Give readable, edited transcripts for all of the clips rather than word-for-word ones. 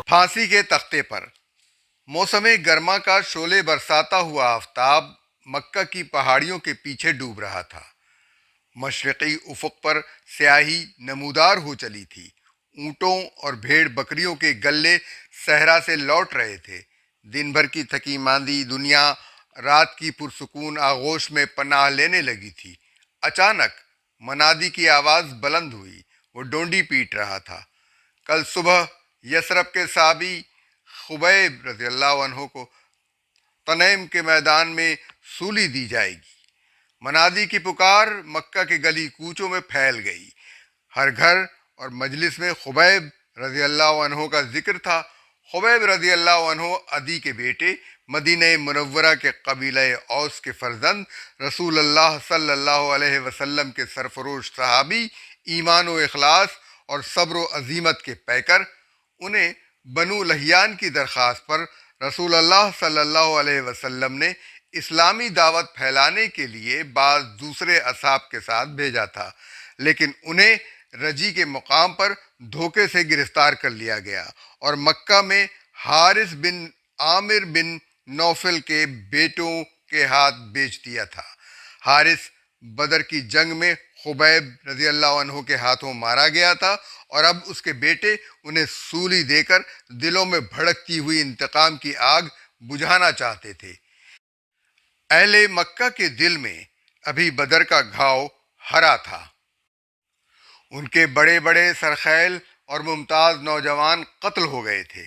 پھانسی کے تختے پر موسم گرما کا شعلے برساتا ہوا آفتاب مکہ کی پہاڑیوں کے پیچھے ڈوب رہا تھا۔ مشرقی افق پر سیاہی نمودار ہو چلی تھی۔ اونٹوں اور بھیڑ بکریوں کے گلے صحرا سے لوٹ رہے تھے۔ دن بھر کی تھکی ماندی دنیا رات کی پرسکون آغوش میں پناہ لینے لگی تھی۔ اچانک منادی کی آواز بلند ہوئی۔ وہ ڈونڈی پیٹ رہا تھا۔ کل صبح یثرب کے صحابی خبیب رضی اللہ عنہ کو تنعیم کے میدان میں سولی دی جائے گی۔ منادی کی پکار مکہ کے گلی کوچوں میں پھیل گئی۔ ہر گھر اور مجلس میں خبیب رضی اللہ عنہ کا ذکر تھا۔ خبیب رضی اللہ عنہ عدی کے بیٹے، مدینہ منورہ کے قبیلہ اوس کے فرزند، رسول اللہ صلی اللہ علیہ وسلم کے سرفروش صحابی، ایمان و اخلاص اور صبر و عزیمت کے پیکر۔ انہیں بنو لحیان کی درخواست پر رسول اللہ صلی اللہ علیہ وسلم نے اسلامی دعوت پھیلانے کے لیے بعض دوسرے اصحاب کے ساتھ بھیجا تھا، لیکن انہیں رجی کے مقام پر دھوکے سے گرفتار کر لیا گیا اور مکہ میں حارث بن عامر بن نوفل کے بیٹوں کے ہاتھ بیچ دیا تھا۔ حارث بدر کی جنگ میں خبیب رضی اللہ عنہ کے ہاتھوں مارا گیا تھا اور اب اس کے بیٹے انہیں سولی دے کر دلوں میں بھڑکتی ہوئی انتقام کی آگ بجھانا چاہتے تھے۔ اہل مکہ کے دل میں ابھی بدر کا گھاؤ ہرا تھا۔ ان کے بڑے بڑے سرخیل اور ممتاز نوجوان قتل ہو گئے تھے۔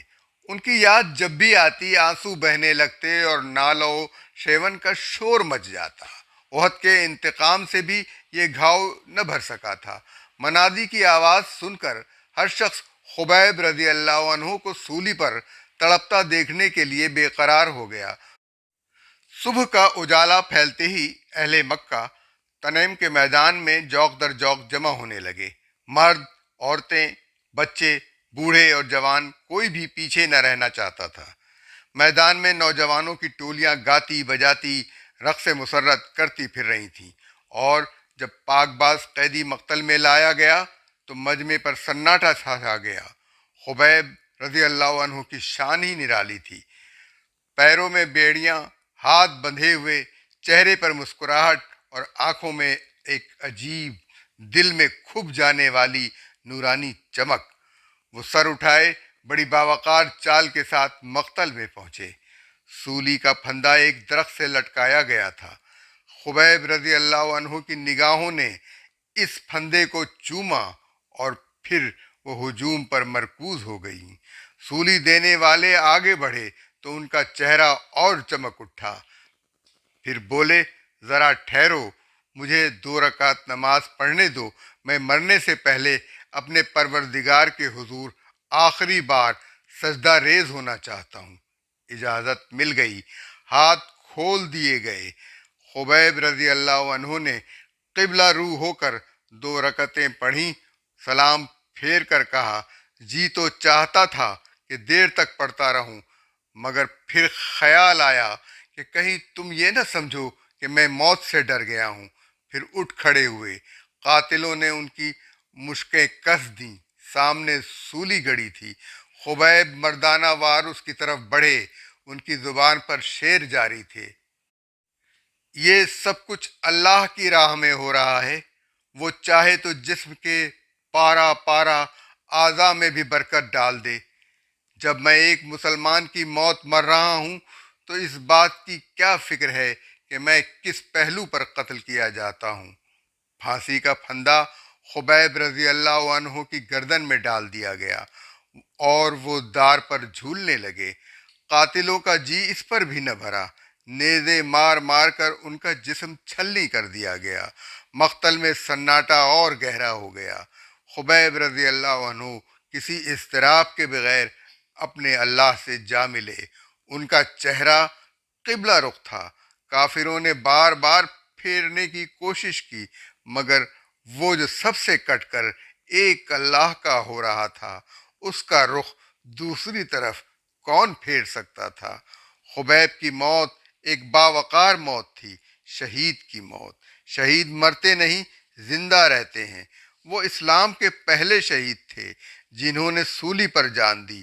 ان کی یاد جب بھی آتی آنسو بہنے لگتے اور نال و شیون کا شور مچ جاتا۔ احد کے انتقام سے بھی یہ گھاؤ نہ بھر سکا تھا۔ منادی کی آواز سن کر ہر شخص خبیب رضی اللہ عنہ کو سولی پر تڑپتا دیکھنے کے لیے بے قرار ہو گیا۔ صبح کا اجالا پھیلتے ہی اہل مکہ تنعیم کے میدان میں جوق در جوق جمع ہونے لگے۔ مرد، عورتیں، بچے، بوڑھے اور جوان، کوئی بھی پیچھے نہ رہنا چاہتا تھا۔ میدان میں نوجوانوں کی ٹولیاں گاتی بجاتی رقص مسرت کرتی پھر رہی تھیں، اور جب پاک باز قیدی مقتل میں لایا گیا تو مجمع پر سناٹا چھا گیا۔ خبیب رضی اللہ عنہ کی شان ہی نرالی تھی۔ پیروں میں بیڑیاں، ہاتھ بندھے ہوئے، چہرے پر مسکراہٹ اور آنکھوں میں ایک عجیب دل میں کھب جانے والی نورانی چمک۔ وہ سر اٹھائے بڑی باوقار چال کے ساتھ مقتل میں پہنچے۔ سولی کا پھندا ایک درخت سے لٹکایا گیا تھا۔ خبیب رضی اللہ عنہ کی نگاہوں نے اس پھندے کو چوما اور پھر وہ ہجوم پر مرکوز ہو گئیں۔ سولی دینے والے آگے بڑھے تو ان کا چہرہ اور چمک اٹھا۔ پھر بولے، ذرا ٹھہرو، مجھے 2 رکعت نماز پڑھنے دو، میں مرنے سے پہلے اپنے پروردگار کے حضور آخری بار سجدہ ریز ہونا چاہتا ہوں۔ اجازت مل گئی، ہاتھ کھول دیے گئے۔ خبیب رضی اللہ عنہ نے قبلہ رو ہو کر 2 رکعتیں پڑھیں، سلام پھیر کر کہا، جی تو چاہتا تھا کہ دیر تک پڑھتا رہوں، مگر پھر خیال آیا کہ کہیں تم یہ نہ سمجھو کہ میں موت سے ڈر گیا ہوں۔ پھر اٹھ کھڑے ہوئے۔ قاتلوں نے ان کی مشقیں کس دیں۔ سامنے سولی گڑی تھی۔ خبیب مردانہ وار اس کی طرف بڑھے۔ ان کی زبان پر شعر جاری تھے، یہ سب کچھ اللہ کی راہ میں ہو رہا ہے، وہ چاہے تو جسم کے پارا پارا اعضاء میں بھی برکت ڈال دے۔ جب میں ایک مسلمان کی موت مر رہا ہوں تو اس بات کی کیا فکر ہے کہ میں کس پہلو پر قتل کیا جاتا ہوں۔ پھانسی کا پھندا خبیب رضی اللہ عنہ کی گردن میں ڈال دیا گیا اور وہ دار پر جھولنے لگے۔ قاتلوں کا جی اس پر بھی نہ بھرا۔ نیزے مار مار کر ان کا جسم چھلنی کر دیا گیا۔ مقتل میں سناٹا اور گہرا ہو گیا۔ خبیب رضی اللہ عنہ کسی اضطراب کے بغیر اپنے اللہ سے جا ملے۔ ان کا چہرہ قبلہ رخ تھا۔ کافروں نے بار بار پھیرنے کی کوشش کی، مگر وہ جو سب سے کٹ کر ایک اللہ کا ہو رہا تھا، اس کا رخ دوسری طرف کون پھیر سکتا تھا؟ خبیب کی موت ایک باوقار موت تھی، شہید کی موت۔ شہید مرتے نہیں، زندہ رہتے ہیں۔ وہ اسلام کے پہلے شہید تھے جنہوں نے سولی پر جان دی۔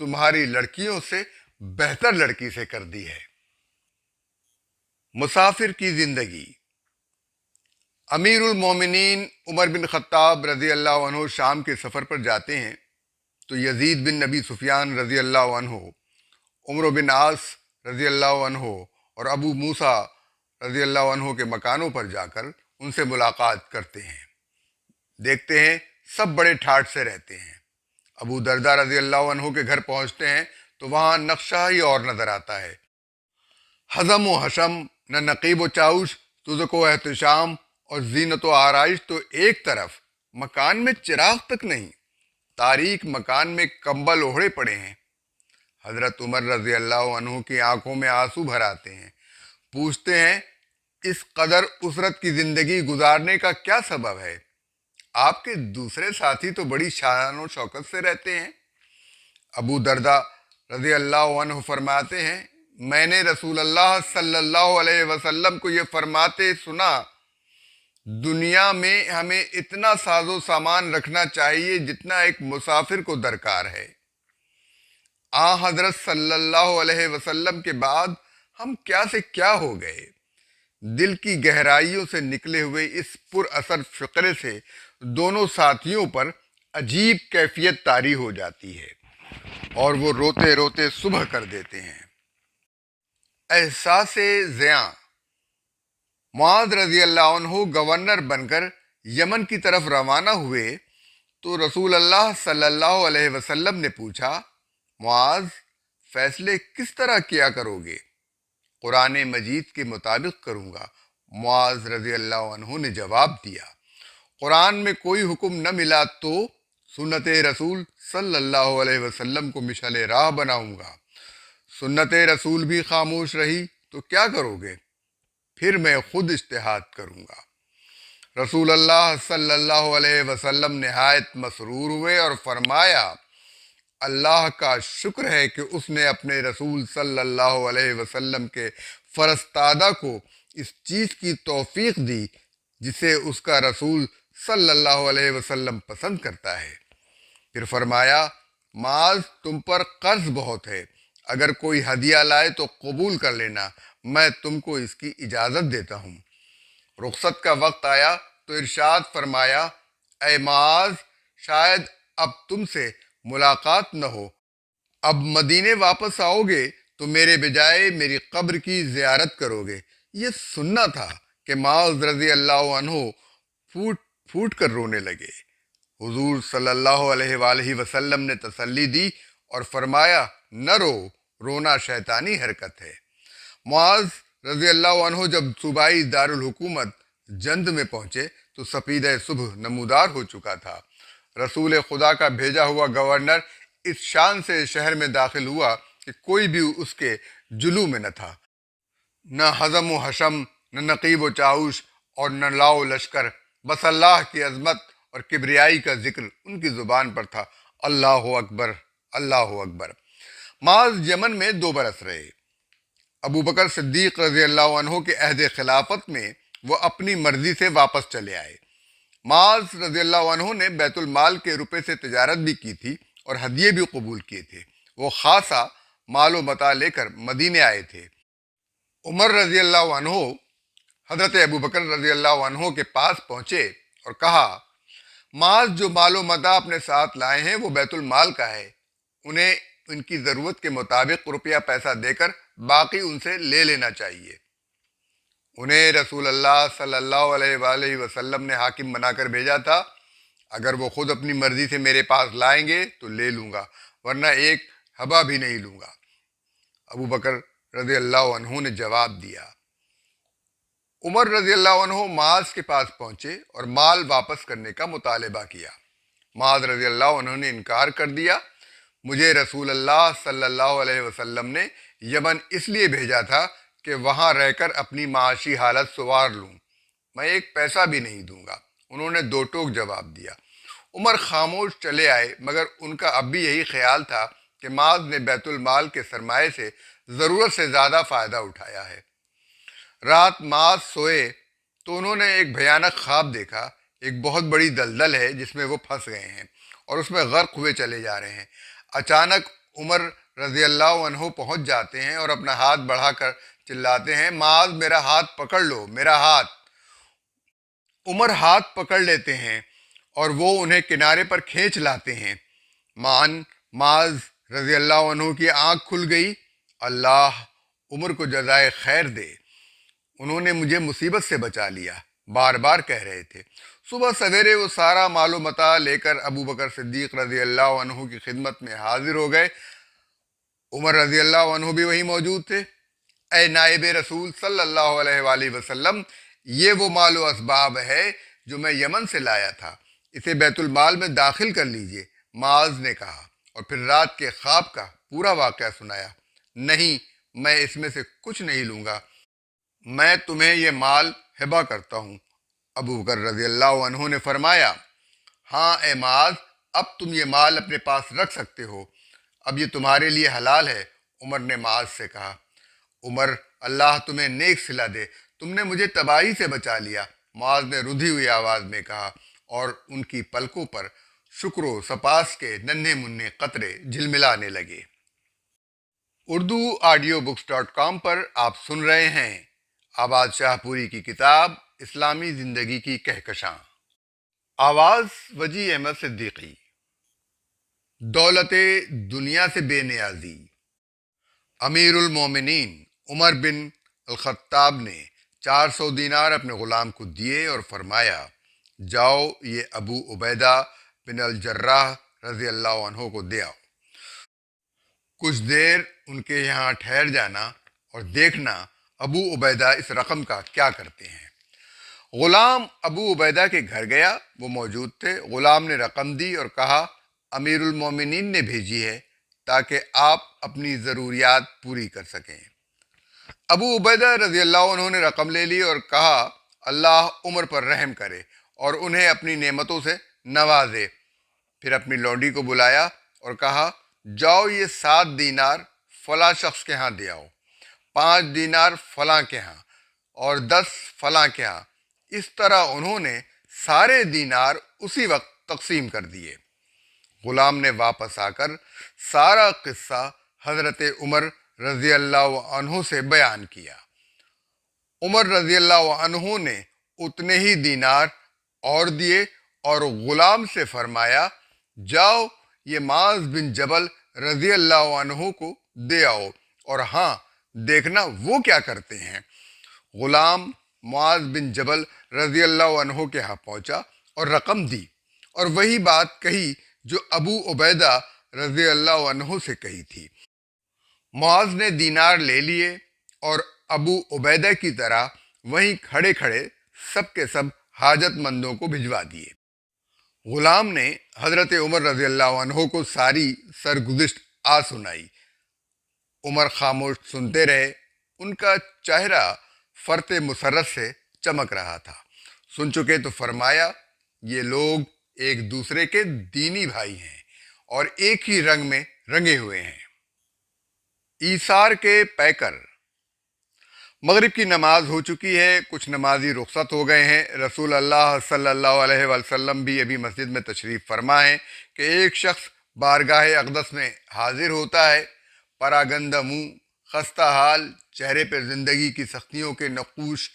تمہاری لڑکیوں سے بہتر لڑکی سے کر دی ہے۔ مسافر کی زندگی۔ امیر المومنین عمر بن خطاب رضی اللہ عنہ شام کے سفر پر جاتے ہیں تو یزید بن نبی سفیان رضی اللہ عنہ، عمرو بن عاص رضی اللہ عنہ اور ابو موسیٰ رضی اللہ عنہ کے مکانوں پر جا کر ان سے ملاقات کرتے ہیں۔ دیکھتے ہیں سب بڑے ٹھاٹھ سے رہتے ہیں۔ ابو دردہ رضی اللہ عنہ کے گھر پہنچتے ہیں تو وہاں نقشہ ہی اور نظر آتا ہے۔ حزم و حشم، نہ نقیب و چاؤش، تزک و احتشام اور زینت و آرائش تو ایک طرف، مکان میں چراغ تک نہیں، تاریک مکان میں کمبل اوڑھے پڑے ہیں۔ حضرت عمر رضی اللہ عنہ کی آنکھوں میں آنسو بھر آتے ہیں، پوچھتے ہیں اس قدر اسرت کی زندگی گزارنے کا کیا سبب ہے؟ آپ کے دوسرے ساتھی تو بڑی شان و شوکت سے رہتے ہیں۔ ابو دردہ رضی اللہ عنہ فرماتے ہیں میں نے رسول اللہ صلی اللہ علیہ وسلم کو یہ فرماتے سنا، دنیا میں ہمیں اتنا ساز و سامان رکھنا چاہیے جتنا ایک مسافر کو درکار ہے۔ حضرت صلی اللہ علیہ وسلم کے بعد ہم کیا سے کیا ہو گئے۔ دل کی گہرائیوں سے نکلے ہوئے اس پر اثر فقرے سے دونوں ساتھیوں پر عجیب کیفیت طاری ہو جاتی ہے اور وہ روتے روتے صبح کر دیتے ہیں۔ احساس زیاں۔ معاذ رضی اللہ عنہ گورنر بن کر یمن کی طرف روانہ ہوئے تو رسول اللہ صلی اللہ علیہ وسلم نے پوچھا معاذ فیصلے کس طرح کیا کرو گے؟ قرآن مجید کے مطابق کروں گا، معاذ رضی اللہ عنہ نے جواب دیا۔ قرآن میں کوئی حکم نہ ملا تو سنت رسول صلی اللہ علیہ وسلم کو مشعل راہ بناؤں گا، سنت رسول بھی خاموش رہی تو کیا کرو گے؟ پھر میں خود اجتہاد کروں گا۔ رسول اللہ صلی اللہ علیہ وسلم نہایت مسرور ہوئے اور فرمایا اللہ کا شکر ہے کہ اس نے اپنے رسول صلی اللہ علیہ وسلم کے فرستادہ کو اس چیز کی توفیق دی جسے اس کا رسول صلی اللہ علیہ وسلم پسند کرتا ہے۔ پھر فرمایا معاذ تم پر قرض بہت ہے، اگر کوئی ہدیہ لائے تو قبول کر لینا، میں تم کو اس کی اجازت دیتا ہوں۔ رخصت کا وقت آیا تو ارشاد فرمایا اے معاذ شاید اب تم سے ملاقات نہ ہو، اب مدینے واپس آؤ گے تو میرے بجائے میری قبر کی زیارت کرو گے۔ یہ سننا تھا کہ معاذ رضی اللہ عنہ پھوٹ پھوٹ کر رونے لگے۔ حضور صلی اللہ علیہ وآلہ وسلم نے تسلی دی اور فرمایا نہ رو، رونا شیطانی حرکت ہے۔ معاذ رضی اللہ عنہ جب صوبائی دارالحکومت جند میں پہنچے تو سپیدہ صبح نمودار ہو چکا تھا۔ رسول خدا کا بھیجا ہوا گورنر اس شان سے شہر میں داخل ہوا کہ کوئی بھی اس کے جلو میں نہ تھا، نہ حزم و حشم، نہ نقیب و چاؤش اور نہ لاؤ لشکر، بس اللہ کی عظمت اور کبریائی کا ذکر ان کی زبان پر تھا۔ اللہ اکبر، اللہ اکبر۔ معاذ یمن میں 2 برس رہے۔ ابو بکر صدیق رضی اللہ عنہ کے عہد خلافت میں وہ اپنی مرضی سے واپس چلے آئے۔ معاذ رضی اللہ عنہ نے بیت المال کے روپے سے تجارت بھی کی تھی اور ہدیے بھی قبول کیے تھے۔ وہ خاصا مال و متاع لے کر مدینے آئے تھے۔ عمر رضی اللہ عنہ حضرت ابو بکر رضی اللہ عنہ کے پاس پہنچے اور کہا معاذ جو مال و متاع اپنے ساتھ لائے ہیں وہ بیت المال کا ہے، انہیں ان کی ضرورت کے مطابق روپیہ پیسہ دے کر باقی ان سے لے لینا چاہیے۔ انہیں رسول اللہ صلی اللہ علیہ وآلہ وسلم نے حاکم بنا کر بھیجا تھا، اگر وہ خود اپنی مرضی سے میرے پاس لائیں گے تو لے لوں گا، ورنہ ایک حبہ بھی نہیں لوں گا۔ ابو بکر رضی اللہ عنہ نے جواب دیا۔ عمر رضی اللہ عنہ معاذ کے پاس پہنچے اور مال واپس کرنے کا مطالبہ کیا۔ معاذ رضی اللہ عنہ نے انکار کر دیا، مجھے رسول اللہ صلی اللہ علیہ وسلم نے یمن اس لیے بھیجا تھا کہ وہاں رہ کر اپنی معاشی حالت سنوار لوں، میں ایک پیسہ بھی نہیں دوں گا۔ انہوں نے 2 ٹوک جواب دیا۔ عمر خاموش چلے آئے، مگر ان کا اب بھی یہی خیال تھا کہ معاذ نے بیت المال کے سرمایے سے ضرورت سے زیادہ فائدہ اٹھایا ہے۔ رات معاذ سوئے تو انہوں نے ایک بھیانک خواب دیکھا، ایک بہت بڑی دلدل ہے جس میں وہ پھنس گئے ہیں اور اس میں غرق ہوئے چلے جا رہے ہیں۔ اچانک عمر رضی اللہ عنہ پہنچ جاتے ہیں اور اپنا ہاتھ بڑھا کر چلاتے ہیں، معاذ میرا ہاتھ پکڑ لو، میرا ہاتھ۔ عمر ہاتھ پکڑ لیتے ہیں اور وہ انہیں کنارے پر کھینچ لاتے ہیں۔ معاذ رضی اللہ عنہ کی آنکھ کھل گئی۔ اللہ عمر کو جزائے خیر دے، انہوں نے مجھے مصیبت سے بچا لیا، بار بار کہہ رہے تھے۔ صبح سویرے وہ سارا مال و متاع لے کر ابو بکر صدیق رضی اللہ عنہ کی خدمت میں حاضر ہو گئے۔ عمر رضی اللہ عنہ بھی وہیں موجود تھے۔ اے نائب رسول صلی اللہ علیہ وآلہ وسلم، یہ وہ مال و اسباب ہے جو میں یمن سے لایا تھا، اسے بیت المال میں داخل کر لیجئے، معاذ نے کہا، اور پھر رات کے خواب کا پورا واقعہ سنایا۔ نہیں، میں اس میں سے کچھ نہیں لوں گا، میں تمہیں یہ مال ہبہ کرتا ہوں۔ ابو بکر رضی اللہ عنہ نے فرمایا، ہاں اے معاذ، اب تم یہ مال اپنے پاس رکھ سکتے ہو، اب یہ تمہارے لیے حلال ہے۔ عمر نے معاذ سے کہا، عمر، اللہ تمہیں نیک صلہ دے، تم نے مجھے تباہی سے بچا لیا۔ معاذ نے رودھی ہوئی آواز میں کہا، اور ان کی پلکوں پر شکر و سپاس کے ننھے منھے قطرے جھلملانے لگے۔ اردو آڈیو بکس.com پر آپ سن رہے ہیں آباد شاہ پوری کی کتاب اسلامی زندگی کی کہکشاں۔ آواز وجی احمد صدیقی۔ دولت دنیا سے بے نیازی۔ امیر المومنین عمر بن الخطاب نے 400 دینار اپنے غلام کو دیے اور فرمایا، جاؤ یہ ابو عبیدہ بن الجراح رضی اللہ عنہ کو دے آؤ۔ کچھ دیر ان کے یہاں ٹھہر جانا اور دیکھنا ابو عبیدہ اس رقم کا کیا کرتے ہیں۔ غلام ابو عبیدہ کے گھر گیا، وہ موجود تھے۔ غلام نے رقم دی اور کہا، امیر المومنین نے بھیجی ہے تاکہ آپ اپنی ضروریات پوری کر سکیں۔ ابو عبیدہ رضی اللہ عنہ نے رقم لے لی اور کہا، اللہ عمر پر رحم کرے اور انہیں اپنی نعمتوں سے نوازے۔ پھر اپنی لونڈی کو بلایا اور کہا، جاؤ یہ 7 دینار فلاں شخص کے ہاں دے آؤ، 5 دینار فلاں کے ہاں اور 10 فلاں کے ہاں۔ اس طرح انہوں نے سارے دینار اسی وقت تقسیم کر دیے۔ غلام نے واپس آ کر سارا قصہ حضرت عمر رضی اللہ عنہ سے بیان کیا۔ عمر رضی اللہ عنہ نے اتنے ہی دینار اور دیے اور غلام سے فرمایا، جاؤ یہ معاذ بن جبل رضی اللہ عنہ کو دے آؤ، اور ہاں دیکھنا وہ کیا کرتے ہیں۔ غلام معاذ بن جبل رضی اللہ عنہ کے ہاں پہنچا اور رقم دی اور وہی بات کہی جو ابو عبیدہ رضی اللہ عنہ سے کہی تھی۔ معاذ نے دینار لے لیے اور ابو عبیدہ کی طرح وہیں کھڑے کھڑے سب کے سب حاجت مندوں کو بھجوا دیے۔ غلام نے حضرت عمر رضی اللہ عنہ کو ساری سرگزشت سنائی۔ عمر خاموش سنتے رہے، ان کا چہرہ فرط مسرت سے چمک رہا تھا۔ سن چکے تو فرمایا، یہ لوگ ایک دوسرے کے دینی بھائی ہیں اور ایک ہی رنگ میں رنگے ہوئے ہیں۔ ایثار کے پیکر۔ مغرب کی نماز ہو چکی ہے، کچھ نمازی رخصت ہو گئے ہیں۔ رسول اللہ صلی اللہ علیہ وسلم بھی ابھی مسجد میں تشریف فرما ہیں کہ ایک شخص بارگاہ اقدس میں حاضر ہوتا ہے، پراگندہ منہ، خستہ حال، چہرے پر زندگی کی سختیوں کے نقوش،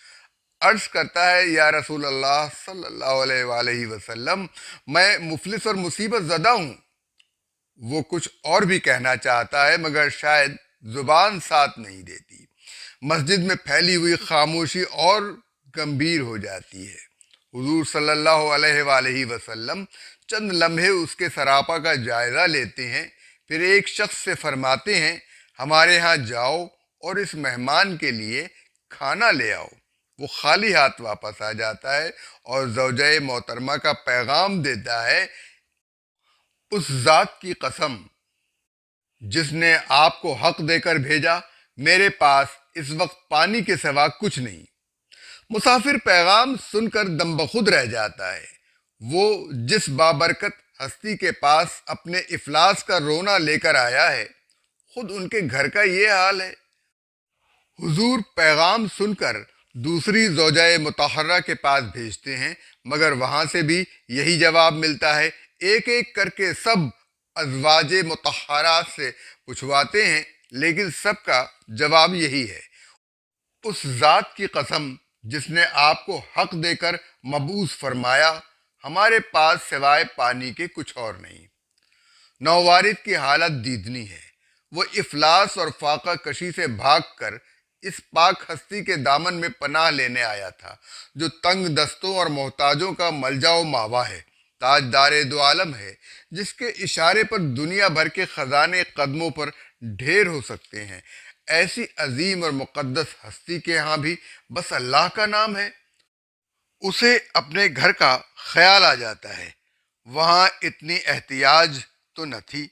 عرض کرتا ہے، یا رسول اللہ صلی اللہ علیہ وآلہ وسلم، میں مفلس اور مصیبت زدہ ہوں۔ وہ کچھ اور بھی کہنا چاہتا ہے مگر شاید زبان ساتھ نہیں دیتی۔ مسجد میں پھیلی ہوئی خاموشی اور گمبھیر ہو جاتی ہے۔ حضور صلی اللہ علیہ وآلہ وسلم چند لمحے اس کے سراپا کا جائزہ لیتے ہیں، پھر ایک شخص سے فرماتے ہیں، ہمارے ہاں جاؤ اور اس مہمان کے لیے کھانا لے آؤ۔ وہ خالی ہاتھ واپس آ جاتا ہے اور زوجہ محترمہ کا پیغام دیتا ہے، اس ذات کی قسم جس نے آپ کو حق دے کر بھیجا، میرے پاس اس وقت پانی کے سوا کچھ نہیں۔ مسافر پیغام سن کر دم بخود رہ جاتا ہے۔ وہ جس بابرکت ہستی کے پاس اپنے افلاس کا رونا لے کر آیا ہے، خود ان کے گھر کا یہ حال ہے۔ حضور پیغام سن کر دوسری زوجہ مطہرہ کے پاس بھیجتے ہیں، مگر وہاں سے بھی یہی جواب ملتا ہے، ایک ایک کر کے سب ازواج مطہرات سے پوچھواتے ہیں، لیکن سب کا جواب یہی ہے، اس ذات کی قسم جس نے آپ کو حق دے کر مبعوث فرمایا، ہمارے پاس سوائے پانی کے کچھ اور نہیں۔ نووارد کی حالت دیدنی ہے۔ وہ افلاس اور فاقہ کشی سے بھاگ کر اس پاک ہستی کے دامن میں پناہ لینے آیا تھا جو تنگ دستوں اور محتاجوں کا ملجا و ماوا ہے، تاجدار دو عالم ہے، جس کے اشارے پر دنیا بھر کے خزانے قدموں پر ڈھیر ہو سکتے ہیں۔ ایسی عظیم اور مقدس ہستی کے ہاں بھی بس اللہ کا نام ہے۔ اسے اپنے گھر کا خیال آ جاتا ہے۔ وہاں اتنی احتیاج تو نہ تھی۔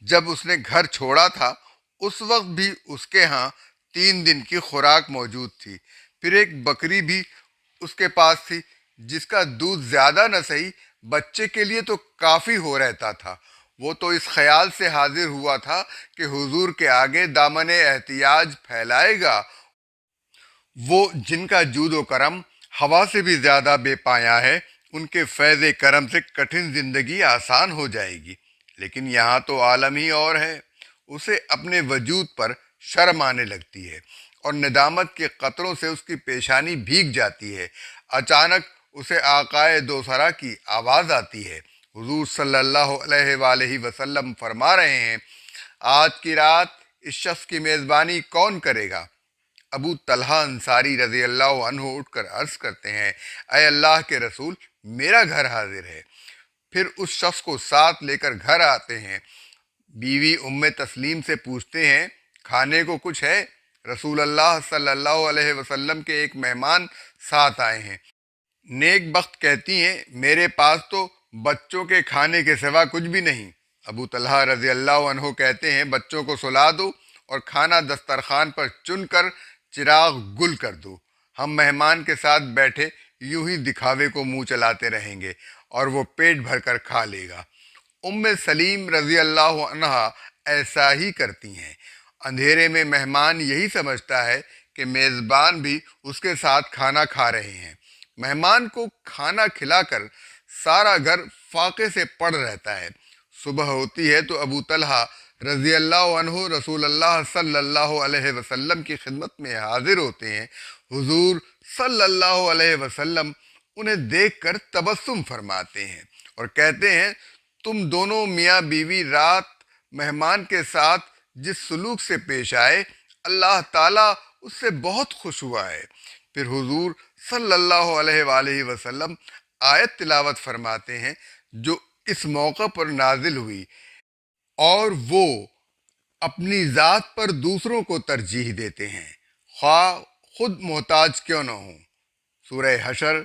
جب اس نے گھر چھوڑا تھا اس وقت بھی اس کے ہاں 3 دن کی خوراک موجود تھی، پھر ایک بکری بھی اس کے پاس تھی جس کا دودھ زیادہ نہ سہی بچے کے لیے تو کافی ہو رہتا تھا۔ وہ تو اس خیال سے حاضر ہوا تھا کہ حضور کے آگے دامن احتیاج پھیلائے گا، وہ جن کا جود و کرم ہوا سے بھی زیادہ بے پایا ہے، ان کے فیض کرم سے کٹھن زندگی آسان ہو جائے گی۔ لیکن یہاں تو عالم ہی اور ہے۔ اسے اپنے وجود پر شرم آنے لگتی ہے اور ندامت کے قطروں سے اس کی پیشانی بھیگ جاتی ہے۔ اچانک اسے آقائے دوسرا کی آواز آتی ہے۔ حضور صلی اللہ علیہ وآلہ وسلم فرما رہے ہیں، آج کی رات اس شخص کی میزبانی کون کرے گا؟ ابو طلحہ انصاری رضی اللہ عنہ اٹھ کر عرض کرتے ہیں، اے اللہ کے رسول، میرا گھر حاضر ہے۔ پھر اس شخص کو ساتھ لے کر گھر آتے ہیں۔ بیوی ام تسلیم سے پوچھتے ہیں، کھانے کو کچھ ہے؟ رسول اللہ صلی اللہ علیہ وسلم کے ایک مہمان ساتھ آئے ہیں۔ نیک بخت کہتی ہیں، میرے پاس تو بچوں کے کھانے کے سوا کچھ بھی نہیں۔ ابو طلحہ رضی اللہ عنہ کہتے ہیں، بچوں کو سلا دو اور کھانا دسترخوان پر چن کر چراغ گل کر دو، ہم مہمان کے ساتھ بیٹھے یوں ہی دکھاوے کو منہ چلاتے رہیں گے اور وہ پیٹ بھر کر کھا لے گا۔ ام سلیم رضی اللہ عنہا ایسا ہی کرتی ہیں۔ اندھیرے میں مہمان یہی سمجھتا ہے کہ میزبان بھی اس کے ساتھ کھانا کھا رہے ہیں۔ مہمان کو کھانا کھلا کر سارا گھر فاقے سے پڑ رہتا ہے۔ صبح ہوتی ہے تو ابو طلحہ رضی اللہ عنہ رسول اللہ صلی اللہ علیہ وسلم کی خدمت میں حاضر ہوتے ہیں۔ حضور صلی اللہ علیہ وسلم انہیں دیکھ کر تبسم فرماتے ہیں اور کہتے ہیں، تم دونوں میاں بیوی رات مہمان کے ساتھ جس سلوک سے پیش آئے، اللہ تعالیٰ اس سے بہت خوش ہوا ہے۔ پھر حضور صلی اللہ علیہ وآلہ وسلم آیت تلاوت فرماتے ہیں جو اس موقع پر نازل ہوئی، اور وہ اپنی ذات پر دوسروں کو ترجیح دیتے ہیں، خواہ خود محتاج کیوں نہ ہوں۔ سورہ حشر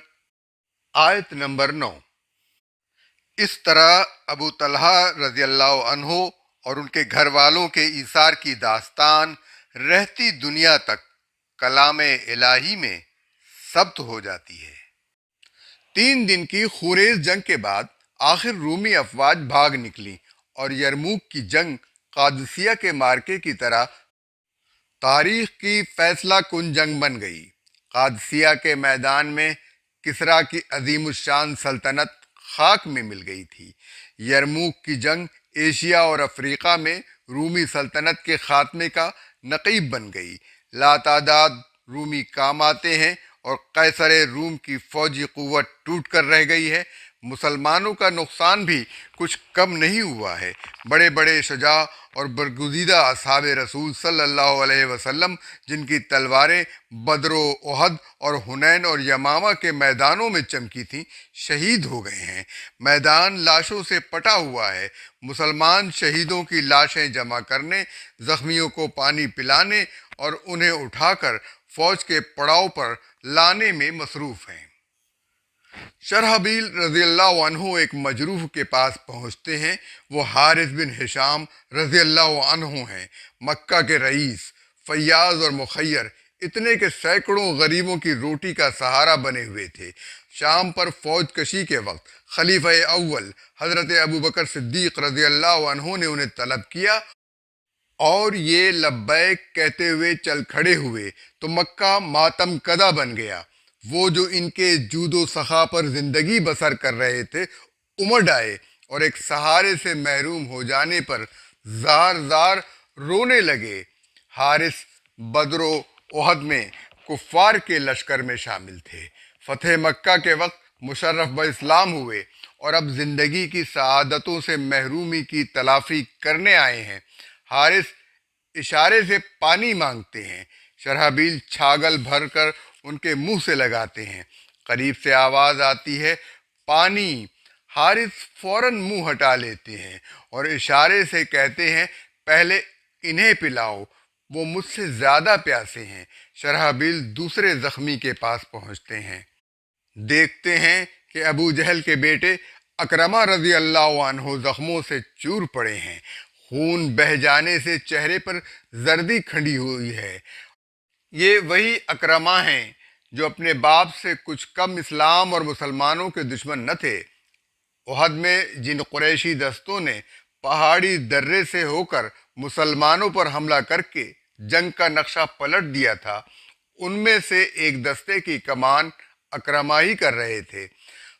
آیت نمبر 9۔ اس طرح ابو طلحہ رضی اللہ عنہ اور ان کے گھر والوں کے ایثار کی داستان رہتی دنیا تک کلام الہی میں ثبت ہو جاتی ہے۔ 3 دن کی خونریز جنگ کے بعد آخر رومی افواج بھاگ نکلی اور یرموک کی جنگ قادسیہ کے مارکے کی طرح تاریخ کی فیصلہ کن جنگ بن گئی۔ قادسیہ کے میدان میں کسریٰ کی عظیم الشان سلطنت خاک میں مل گئی تھی۔ یرموک کی جنگ ایشیا اور افریقہ میں رومی سلطنت کے خاتمے کا نقیب بن گئی۔ لاتعداد رومی کام آتے ہیں اور قیصر روم کی فوجی قوت ٹوٹ کر رہ گئی ہے۔ مسلمانوں کا نقصان بھی کچھ کم نہیں ہوا ہے۔ بڑے بڑے شجاع اور برگزیدہ اصحاب رسول صلی اللہ علیہ وسلم، جن کی تلواریں بدر و احد اور حنین اور یمامہ کے میدانوں میں چمکی تھیں، شہید ہو گئے ہیں۔ میدان لاشوں سے پٹا ہوا ہے۔ مسلمان شہیدوں کی لاشیں جمع کرنے، زخمیوں کو پانی پلانے اور انہیں اٹھا کر فوج کے پڑاؤ پر لانے میں مصروف ہیں۔ شرحبیل رضی اللہ عنہ ایک مجروح کے پاس پہنچتے ہیں۔ وہ حارث بن ہشام رضی اللہ عنہ ہیں، مکہ کے رئیس، فیاض اور مخیر، اتنے کہ سینکڑوں غریبوں کی روٹی کا سہارا بنے ہوئے تھے۔ شام پر فوج کشی کے وقت خلیفہ اول حضرت ابوبکر صدیق رضی اللہ عنہ نے انہیں طلب کیا اور یہ لبیک کہتے ہوئے چل کھڑے ہوئے تو مکہ ماتم کدہ بن گیا۔ وہ جو ان کے جود و سخا پر زندگی بسر کر رہے تھے امڑ آئے اور ایک سہارے سے محروم ہو جانے پر زار زار رونے لگے۔ حارث بدر و احد میں کفار کے لشکر میں شامل تھے۔ فتح مکہ کے وقت مشرف اسلام ہوئے اور اب زندگی کی سعادتوں سے محرومی کی تلافی کرنے آئے ہیں۔ حارث اشارے سے پانی مانگتے ہیں۔ شرحبیل چھاگل بھر کر ان کے منہ سے لگاتے ہیں۔ قریب سے آواز آتی ہے، پانی۔ حارث فوراً منہ ہٹا لیتے ہیں اور اشارے سے کہتے ہیں، پہلے انہیں پلاؤ، وہ مجھ سے زیادہ پیاسے ہیں۔ شرحبیل دوسرے زخمی کے پاس پہنچتے ہیں، دیکھتے ہیں کہ ابو جہل کے بیٹے اکرمہ رضی اللہ عنہ زخموں سے چور پڑے ہیں۔ خون بہہ جانے سے چہرے پر زردی کھنڈی ہوئی ہے۔ یہ وہی اکرمہ ہیں جو اپنے باپ سے کچھ کم اسلام اور مسلمانوں کے دشمن نہ تھے۔ احد میں جن قریشی دستوں نے پہاڑی درے سے ہو کر مسلمانوں پر حملہ کر کے جنگ کا نقشہ پلٹ دیا تھا، ان میں سے ایک دستے کی کمان اکرمہ ہی کر رہے تھے۔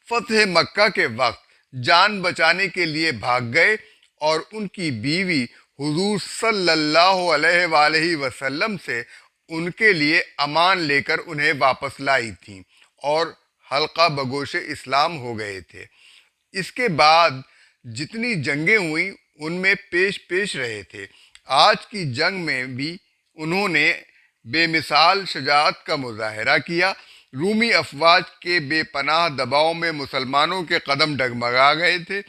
فتح مکہ کے وقت جان بچانے کے لیے بھاگ گئے اور ان کی بیوی حضور صلی اللہ علیہ وآلہ وسلم سے ان کے لیے امان لے کر انہیں واپس لائی تھیں اور حلقہ بگوش اسلام ہو گئے تھے۔ اس کے بعد جتنی جنگیں ہوئیں ان میں پیش پیش رہے تھے۔ آج کی جنگ میں بھی انہوں نے بے مثال شجاعت کا مظاہرہ کیا۔ رومی افواج کے بے پناہ دباؤ میں مسلمانوں کے قدم ڈگمگا گئے تھے۔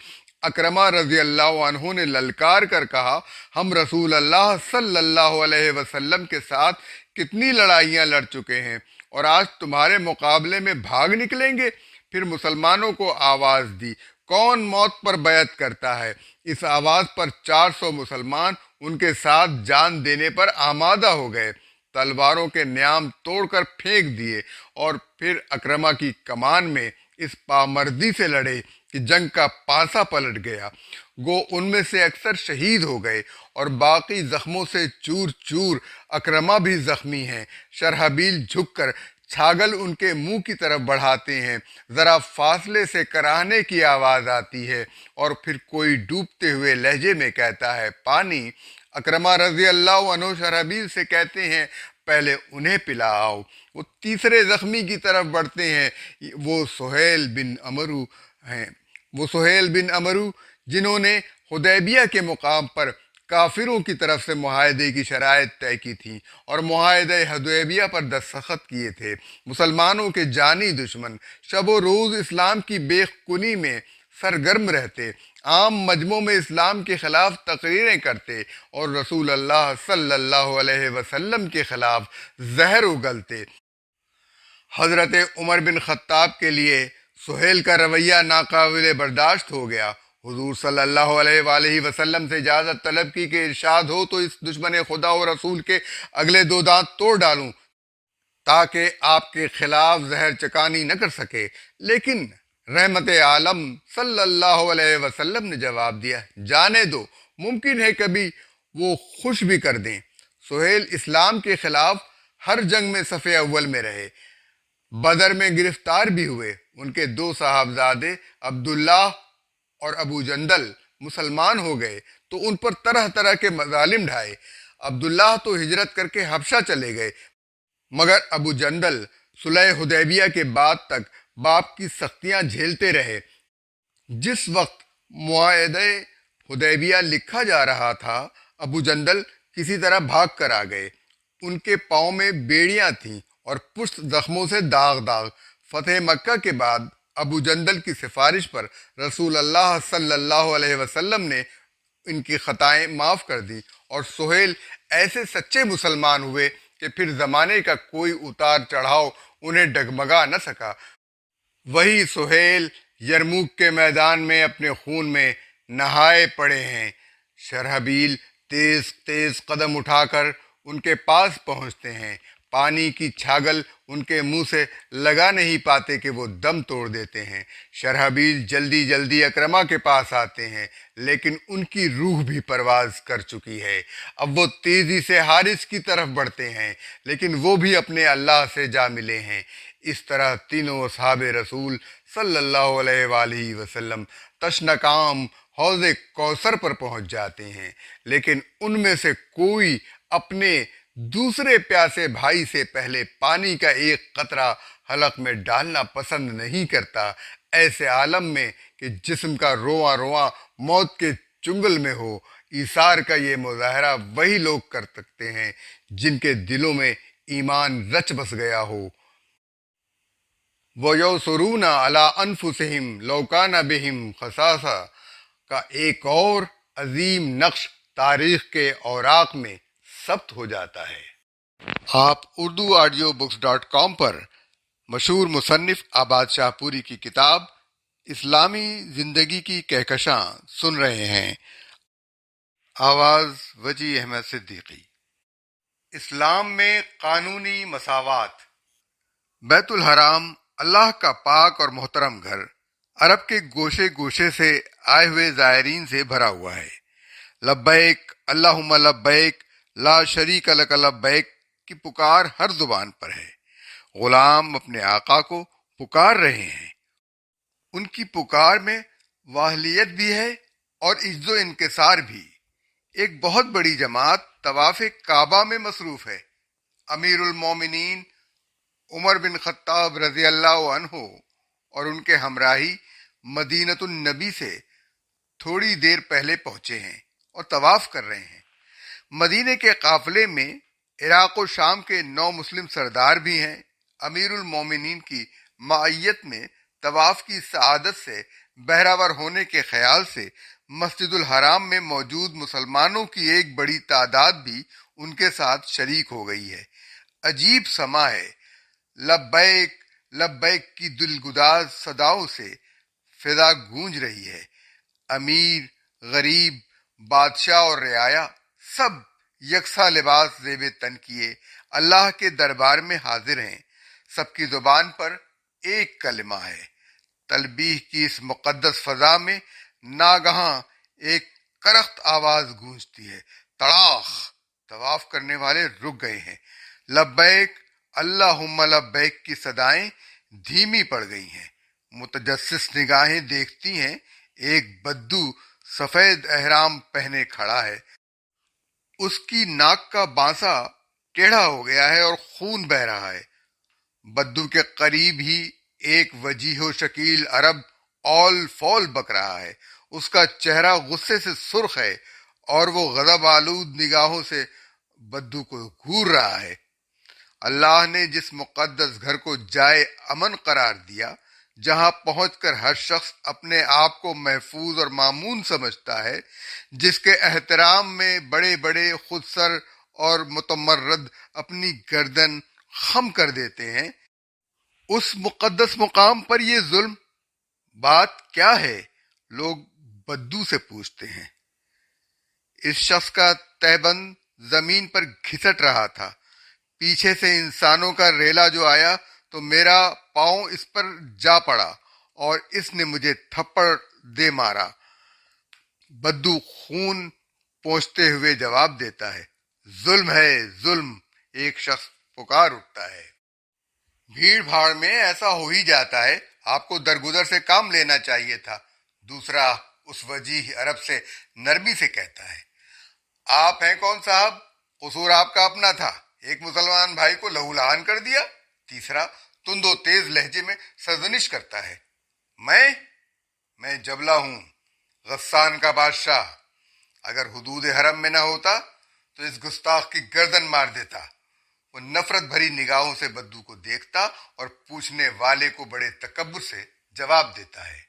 اکرمہ رضی اللہ عنہ نے للکار کر کہا، ہم رسول اللہ صلی اللہ علیہ وسلم کے ساتھ کتنی لڑائیاں لڑ چکے ہیں اور آج تمہارے مقابلے میں بھاگ نکلیں گے؟ پھر مسلمانوں کو آواز دی، کون موت پر بیعت کرتا ہے؟ اس آواز پر 400 مسلمان ان کے ساتھ جان دینے پر آمادہ ہو گئے، تلواروں کے نیام توڑ کر پھینک دیے اور پھر اکرمہ کی کمان میں اس پامردی سے لڑے کہ جنگ کا پانسا پلٹ گیا۔ گو ان میں سے اکثر شہید ہو گئے اور باقی زخموں سے چور چور۔ اکرمہ بھی زخمی ہیں۔ شرحبیل جھک کر چھاگل ان کے منہ کی طرف بڑھاتے ہیں۔ ذرا فاصلے سے کراہنے کی آواز آتی ہے اور پھر کوئی ڈوبتے ہوئے لہجے میں کہتا ہے، پانی۔ اکرمہ رضی اللہ عنہ شرحبیل سے کہتے ہیں، پہلے انہیں پلاؤ۔ وہ تیسرے زخمی کی طرف بڑھتے ہیں، وہ سہیل بن عمرو جنہوں نے حدیبیہ کے مقام پر کافروں کی طرف سے معاہدے کی شرائط طے کی تھیں اور معاہدہ حدیبیہ پر دستخط کیے تھے۔ مسلمانوں کے جانی دشمن شب و روز اسلام کی بے کنی میں سرگرم رہتے، عام مجمعوں میں اسلام کے خلاف تقریریں کرتے اور رسول اللہ صلی اللہ علیہ وسلم کے خلاف زہر اگلتے۔ حضرت عمر بن خطاب کے لیے سہیل کا رویہ ناقابل برداشت ہو گیا۔ حضور صلی اللہ علیہ وآلہ وسلم سے اجازت طلب کی کہ ارشاد ہو تو اس دشمن خدا و رسول کے اگلے 2 دانت توڑ ڈالوں تاکہ آپ کے خلاف زہر چکانی نہ کر سکے، لیکن رحمت عالم صلی اللہ علیہ وسلم نے جواب دیا، جانے دو، ممکن ہے کبھی وہ خوش بھی کر دیں۔ سہیل اسلام کے خلاف ہر جنگ میں صف اول میں رہے، بدر میں گرفتار بھی ہوئے۔ ان کے 2 صاحبزادے عبداللہ اور ابو جندل مسلمان ہو گئے تو ان پر طرح طرح کے مظالم ڈھائے۔ عبداللہ تو ہجرت کر کے حبشہ چلے گئے، مگر ابو جندل صلح حدیبیہ کے بعد تک باپ کی سختیاں جھیلتے رہے۔ جس وقت معاہدہ حدیبیہ لکھا جا رہا تھا، ابو جندل کسی طرح بھاگ کر آ گئے۔ ان کے پاؤں میں بیڑیاں تھیں اور پشت زخموں سے داغ داغ۔ فتح مکہ کے بعد ابو جندل کی سفارش پر رسول اللہ صلی اللہ علیہ وسلم نے ان کی خطائیں معاف کر دی اور سہیل ایسے سچے مسلمان ہوئے کہ پھر زمانے کا کوئی اتار چڑھاؤ انہیں ڈگمگا نہ سکا۔ وہی سہیل یرموک کے میدان میں اپنے خون میں نہائے پڑے ہیں۔ شرحبیل تیز تیز قدم اٹھا کر ان کے پاس پہنچتے ہیں۔ پانی کی چھاگل ان کے منہ سے لگا نہیں پاتے کہ وہ دم توڑ دیتے ہیں۔ شرحبیل جلدی جلدی اکرمہ کے پاس آتے ہیں، لیکن ان کی روح بھی پرواز کر چکی ہے۔ اب وہ تیزی سے حارث کی طرف بڑھتے ہیں، لیکن وہ بھی اپنے اللہ سے جا ملے ہیں۔ اس طرح تینوں اصحاب رسول صلی اللہ علیہ وآلہ وسلم تشنکام حوض کوثر پر پہنچ جاتے ہیں، لیکن ان میں سے کوئی اپنے دوسرے پیاسے بھائی سے پہلے پانی کا ایک قطرہ حلق میں ڈالنا پسند نہیں کرتا، ایسے عالم میں کہ جسم کا رواں رواں موت کے چنگل میں ہو۔ ایثار کا یہ مظاہرہ وہی لوگ کر سکتے ہیں جن کے دلوں میں ایمان رچ بس گیا ہو۔ وَيَوْصُرُونَ عَلَىٰ أَنفُسِهِمْ لَوْ كَانَ بِهِمْ خَصَاصَةٌ کا ایک اور عظیم نقش تاریخ کے اوراق میں ثبت ہو جاتا ہے۔ آپ urduaudiobooks.com پر مشہور مصنف آباد شاہ پوری کی کتاب اسلامی زندگی کی کہکشاں سن رہے ہیں۔ آواز وجی احمد صدیقی۔ اسلام میں قانونی مساوات۔ بیت الحرام اللہ کا پاک اور محترم گھر عرب کے گوشے گوشے سے آئے ہوئے زائرین سے بھرا ہوا ہے۔ لبیک اللہم لبیک لا شریک لک لبیک کی پکار ہر زبان پر ہے۔ غلام اپنے آقا کو پکار رہے ہیں۔ ان کی پکار میں واہلیت بھی ہے اور عجز و انکسار بھی۔ ایک بہت بڑی جماعت طواف کعبہ میں مصروف ہے۔ امیر المومنین عمر بن خطاب رضی اللہ عنہ اور ان کے ہمراہی مدینۃ النبی سے تھوڑی دیر پہلے پہنچے ہیں اور طواف کر رہے ہیں۔ مدینے کے قافلے میں عراق و شام کے 9 مسلم سردار بھی ہیں۔ امیر المومنین کی معیت میں طواف کی سعادت سے بہرہور ہونے کے خیال سے مسجد الحرام میں موجود مسلمانوں کی ایک بڑی تعداد بھی ان کے ساتھ شریک ہو گئی ہے۔ عجیب سما ہے۔ لبیک لبیک کی دلگداز صداؤں سے فضا گونج رہی ہے۔ امیر، غریب، بادشاہ اور رعایا سب یکساں لباس زیب تن کیے اللہ کے دربار میں حاضر ہیں۔ سب کی زبان پر ایک کلمہ ہے۔ تلبیح کی اس مقدس فضا میں ناگہاں ایک کرخت آواز گونجتی ہے۔ تڑاخ! طواف کرنے والے رک گئے ہیں۔ لبیک اللہم لبیک کی صدائیں دھیمی پڑ گئی ہیں۔ متجسس نگاہیں دیکھتی ہیں ایک بدو سفید احرام پہنے کھڑا ہے۔ اس کی ناک کا بانسا ٹیڑھا ہو گیا ہے اور خون بہہ رہا ہے۔ بدو کے قریب ہی ایک وجیح و شکیل عرب اول فول بک رہا ہے۔ اس کا چہرہ غصے سے سرخ ہے اور وہ غضب آلود نگاہوں سے بدو کو گھور رہا ہے۔ اللہ نے جس مقدس گھر کو جائے امن قرار دیا، جہاں پہنچ کر ہر شخص اپنے آپ کو محفوظ اور مامون سمجھتا ہے، جس کے احترام میں بڑے بڑے خود سر اور متمرد اپنی گردن خم کر دیتے ہیں، اس مقدس مقام پر یہ ظلم بات کیا ہے؟ لوگ بدو سے پوچھتے ہیں۔ اس شخص کا تہبند زمین پر گھسٹ رہا تھا۔ پیچھے سے انسانوں کا ریلا جو آیا تو میرا پاؤں اس پر جا پڑا اور اس نے مجھے تھپڑ دے مارا۔ بدو خون پوچھتے ہوئے جواب دیتا ہے۔ ظلم ہے، ظلم! ایک شخص پکار اٹھتا ہے۔ بھیڑ بھاڑ میں ایسا ہو ہی جاتا ہے، آپ کو درگزر سے کام لینا چاہیے تھا۔ دوسرا اس وجیح عرب سے نرمی سے کہتا ہے۔ آپ ہیں کون صاحب؟ قصور آپ کا اپنا تھا، ایک مسلمان بھائی کو لہو لہان کر دیا۔ تیسرا تند و تیز لہجے میں سرزنش کرتا ہے۔ میں جبلہ ہوں، غسان کا بادشاہ۔ اگر حدود حرم میں نہ ہوتا تو اس گستاخ کی گردن مار دیتا۔ وہ نفرت بھری نگاہوں سے بدو کو دیکھتا اور پوچھنے والے کو بڑے تکبر سے جواب دیتا ہے۔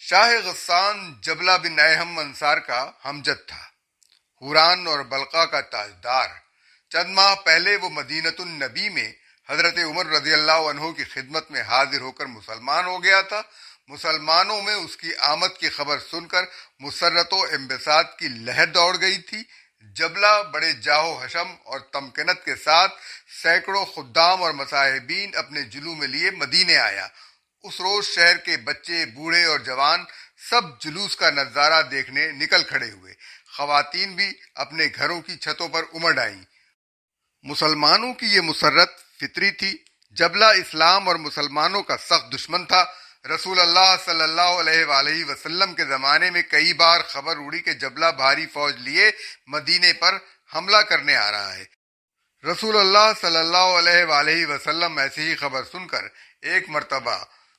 شاہ غسان جبلہ بن ایہم انصار کا ہمجد تھا، حوران اور بلقا کا تاجدار۔ چند ماہ پہلے وہ مدینۃ النبی میں حضرت عمر رضی اللہ عنہ کی خدمت میں حاضر ہو کر مسلمان ہو گیا تھا۔ مسلمانوں میں اس کی آمد کی خبر سن کر مسرت و انبساط کی لہر دوڑ گئی تھی۔ جبلہ بڑے جاہ و حشم اور تمکنت کے ساتھ سینکڑوں خدام اور مصاحبین اپنے جلو میں لیے مدینے آیا۔ اس روز شہر کے بچے، بوڑھے اور جوان سب جلوس کا نظارہ دیکھنے نکل کھڑے ہوئے۔ خواتین بھی اپنے گھروں کی چھتوں پر امڑ آئیں۔ مسلمانوں کی یہ مسرت فطری تھی۔ جبلہ اسلام اور مسلمانوں کا سخت دشمن تھا۔ رسول اللہ صلی اللہ علیہ وآلہ وسلم کے زمانے میں کئی بار خبر اڑی کہ جبلہ بھاری فوج لیے مدینے پر حملہ کرنے آ رہا ہے۔ رسول اللہ صلی اللہ علیہ وآلہ وسلم ایسی ہی خبر سن کر ایک مرتبہ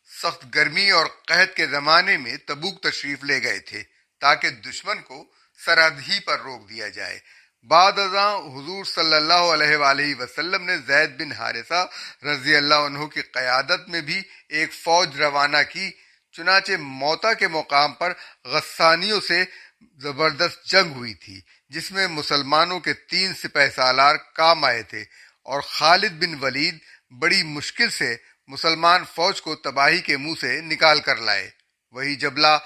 سخت گرمی اور قحط کے زمانے میں تبوک تشریف لے گئے تھے تاکہ دشمن کو سرحد ہی پر روک دیا جائے۔ بعد ازاں حضور صلی اللہ علیہ وآلہ وسلم نے زید بن حارثہ رضی اللہ عنہ کی قیادت میں بھی ایک فوج روانہ کی، چنانچہ موتا کے مقام پر غسانیوں سے زبردست جنگ ہوئی تھی، جس میں مسلمانوں کے 3 سپہ سالار کام آئے تھے اور خالد بن ولید بڑی مشکل سے مسلمان فوج کو تباہی کے منہ سے نکال کر لائے۔ وہی جبلہ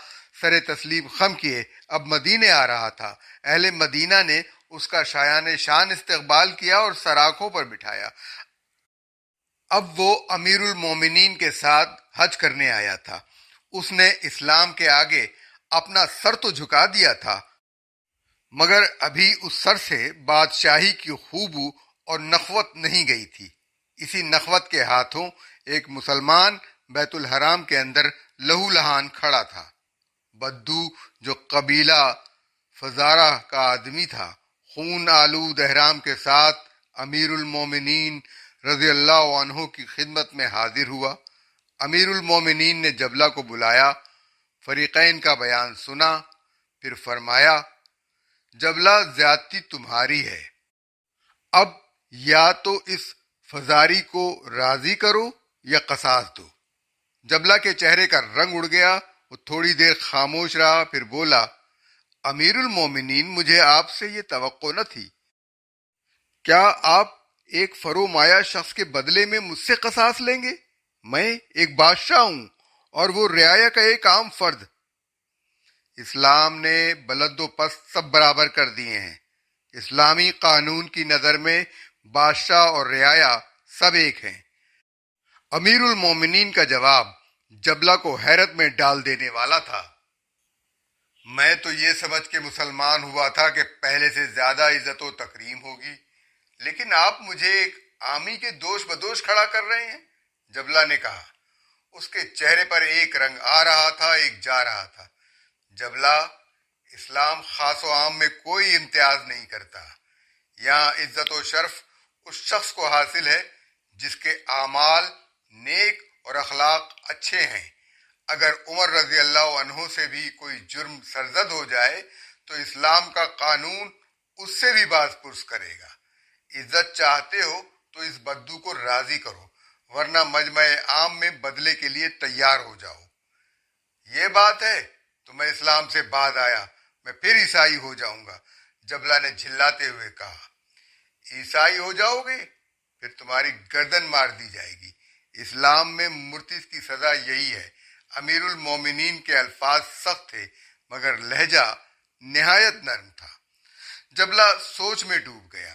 سر تسلیم خم کیے اب مدینے آ رہا تھا۔ اہل مدینہ نے اس کا شایان شان استقبال کیا اور سراخوں پر بٹھایا۔ اب وہ امیر المومنین کے ساتھ حج کرنے آیا تھا۔ اس نے اسلام کے آگے اپنا سر تو جھکا دیا تھا، مگر ابھی اس سر سے بادشاہی کی خوبو اور نخوت نہیں گئی تھی۔ اسی نخوت کے ہاتھوں ایک مسلمان بیت الحرام کے اندر لہو لہان کھڑا تھا۔ بدو جو قبیلہ فزارہ کا آدمی تھا، خون آلود احرام کے ساتھ امیر المومنین رضی اللہ عنہ کی خدمت میں حاضر ہوا۔ امیر المومنین نے جبلہ کو بلایا، فریقین کا بیان سنا، پھر فرمایا جبلہ زیادتی تمہاری ہے، اب یا تو اس فزاری کو راضی کرو یا قصاص دو۔ جبلہ کے چہرے کا رنگ اڑ گیا، وہ تھوڑی دیر خاموش رہا، پھر بولا امیر المومنین مجھے آپ سے یہ توقع نہ تھی۔ کیا آپ ایک فرومایہ شخص کے بدلے میں مجھ سے قصاص لیں گے؟ میں ایک بادشاہ ہوں اور وہ رعایا کا ایک عام فرد۔ اسلام نے بلند و پست سب برابر کر دیے ہیں۔ اسلامی قانون کی نظر میں بادشاہ اور رعایا سب ایک ہیں۔ امیر المومنین کا جواب جبلہ کو حیرت میں ڈال دینے والا تھا۔ میں تو یہ سمجھ کے مسلمان ہوا تھا کہ پہلے سے زیادہ عزت و تکریم ہوگی، لیکن آپ مجھے ایک عامی کے دوش بدوش کھڑا کر رہے ہیں۔ جبلہ نے کہا۔ اس کے چہرے پر ایک رنگ آ رہا تھا، ایک جا رہا تھا۔ جبلہ، اسلام خاص و عام میں کوئی امتیاز نہیں کرتا۔ یہاں عزت و شرف اس شخص کو حاصل ہے جس کے اعمال نیک اور اخلاق اچھے ہیں۔ اگر عمر رضی اللہ عنہ سے بھی کوئی جرم سرزد ہو جائے تو اسلام کا قانون اس سے بھی باز پرس کرے گا۔ عزت چاہتے ہو تو اس بدو کو راضی کرو، ورنہ مجمع عام میں بدلے کے لیے تیار ہو جاؤ۔ یہ بات ہے تو میں اسلام سے بعد آیا، میں پھر عیسائی ہو جاؤں گا۔ جبلہ نے جھلاتے ہوئے کہا۔ عیسائی ہو جاؤ گے؟ پھر تمہاری گردن مار دی جائے گی۔ اسلام میں مرتد کی سزا یہی ہے۔ امیر المومنین کے الفاظ سخت تھے مگر لہجہ نہایت نرم تھا۔ جبلہ سوچ میں ڈوب گیا،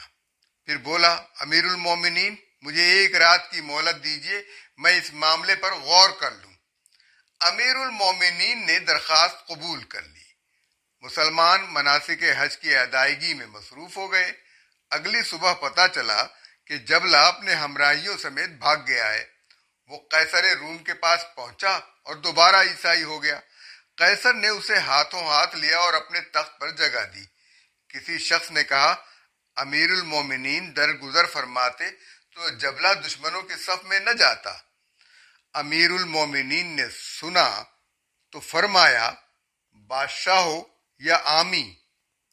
پھر بولا امیر المومنین مجھے ایک رات کی مہلت دیجیے، میں اس معاملے پر غور کر لوں۔ امیر المومنین نے درخواست قبول کر لی۔ مسلمان مناسک حج کی ادائیگی میں مصروف ہو گئے۔ اگلی صبح پتہ چلا کہ جبلہ اپنے ہمراہیوں سمیت بھاگ گیا ہے۔ وہ قیصر روم کے پاس پہنچا اور دوبارہ عیسائی ہو گیا۔ قیصر نے اسے ہاتھوں ہاتھ لیا اور اپنے تخت پر جگہ دی۔ کسی شخص نے کہا امیر المومنین درگزر فرماتے تو جبلہ دشمنوں کے صف میں نہ جاتا۔ امیر المومنین نے سنا تو فرمایا بادشاہ ہو یا عامی،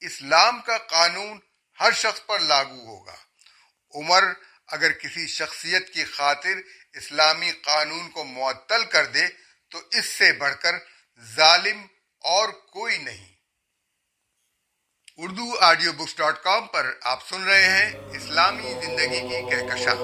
اسلام کا قانون ہر شخص پر لاگو ہوگا۔ عمر اگر کسی شخصیت کی خاطر اسلامی قانون کو معطل کر دے تو اس سے بڑھ کر ظالم اور کوئی نہیں۔ اردو آڈیو بکس .com پر آپ سن رہے ہیں اسلامی زندگی کی کہکشاں۔